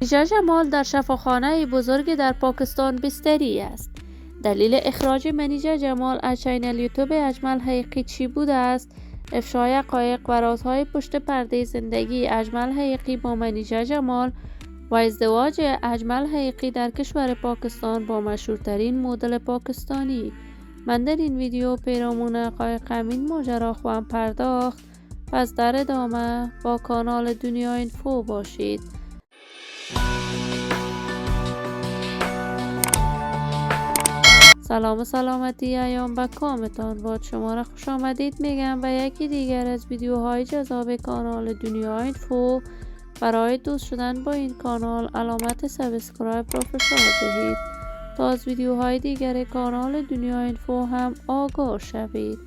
منیژه جمال در شفاخانه بزرگی در پاکستان بستری است. دلیل اخراج منیژه جمال از چینل یوتیوب اجمل حقیقی چی بوده است؟ افشای حقایق و رازهای پشت پرده زندگی اجمل حقیقی با منیژه جمال و ازدواج اجمل حقیقی در کشور پاکستان با مشهورترین مدل پاکستانی. من در این ویدیو پیرامون حقایق همین ماجرا خواهم پرداخت. پس در ادامه با کانال دنیا اینفو باشید. سلام و سلامتی ایام به کامتان باد. شما را خوش آمدید میگم و یکی دیگر از ویدیوهای جذاب کانال دنیا اینفو. برای دوست شدن با این کانال علامت سابسکرایب را فشار دهید تا از ویدیوهای دیگر کانال دنیا اینفو هم آگاه شوید.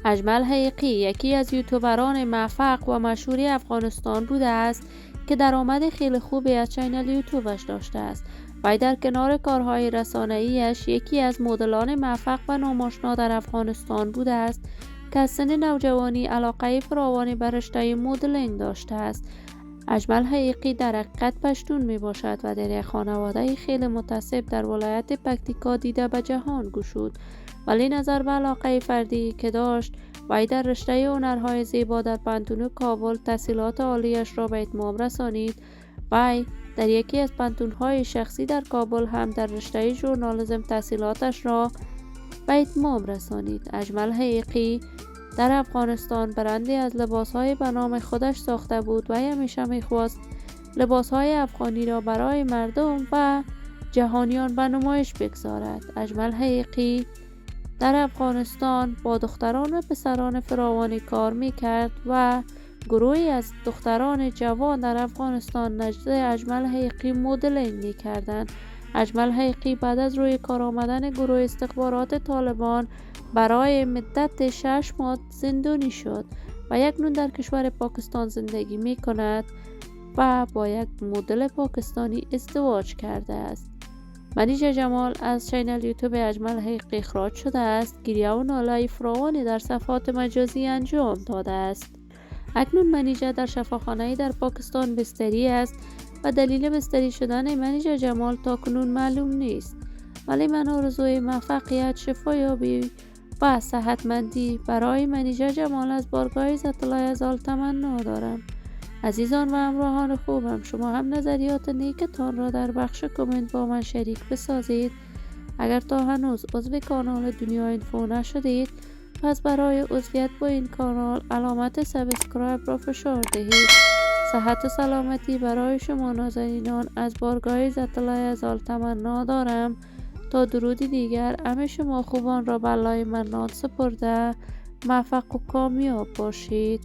اجمل حقیقی یکی از یوتیوبران موفق و مشهور افغانستان بوده است که درآمد خیلی خوبی از چینل یوتیوبش داشته است. وی در کنار کارهای رسانه‌ایش یکی از مدلان موفق و ناماشنا در افغانستان بوده است که از سن نوجوانی علاقه فراوانی به رشته مدلینگ داشته است. اجمل حقیقی در حقیقت پشتون می باشد و در یک خانواده خیلی متعصب در ولایت پکتیکا دیده به جهان گشود، ولی نظر به علاقه فردی که داشت وی در رشته هنرهای زیبا در پانتون کابل تحصیلات عالیش را به اتمام رسانید. وی در یکی از پانتون‌های شخصی در کابل هم در رشته ژورنالیسم تحصیلاتش را به اتمام رسانید. اجمل حقیقی در افغانستان برندی از لباس‌های به نام خودش ساخته بود و همیشه می‌خواست لباس‌های افغانی را برای مردم و جهانیان به نمایش بگذارد. اجمل حقیقی در افغانستان با دختران و پسران فراوانی کار می‌کرد و گروهی از دختران جوان در افغانستان نزد اجمل حقیقی مدلینگ می‌کردند. اجمل حقیقی بعد از روی کار آمدن گروه استخبارات طالبان برای مدت 6 ماه زندانی شد و اکنون در کشور پاکستان زندگی می‌کند و با یک مدل پاکستانی ازدواج کرده است. منیژه جمال از چینل یوتیوب اجمل حقیقی اخراج شده است. گریه و ناله فراوانی در صفحات مجازی انجام داده است. اکنون منیژه در شفاخانه‌ای در پاکستان بستری است و دلیل بستری شدن منیژه جمال تاکنون معلوم نیست، ولی من آرزوی موفقیت، شفایابی و صحتمندی برای منیژه جمال از بارگاه عزت الله عزال تمنا دارم. عزیزان و همراهان خوبم، شما هم نظریات نیکتان را در بخش کامنت با من شریک بسازید. اگر تا هنوز عضو کانال دنیا اینفو نشدید پس برای عضویت با این کانال علامت سابسکرایب را فشار دهید. صحت و سلامتی برای شما نازنینان از بارگاه عزت الله عزال تمنا دارم. تا درودی دیگر همه شما خوبان را به الله منان سپرده موفق و کامیاب باشید.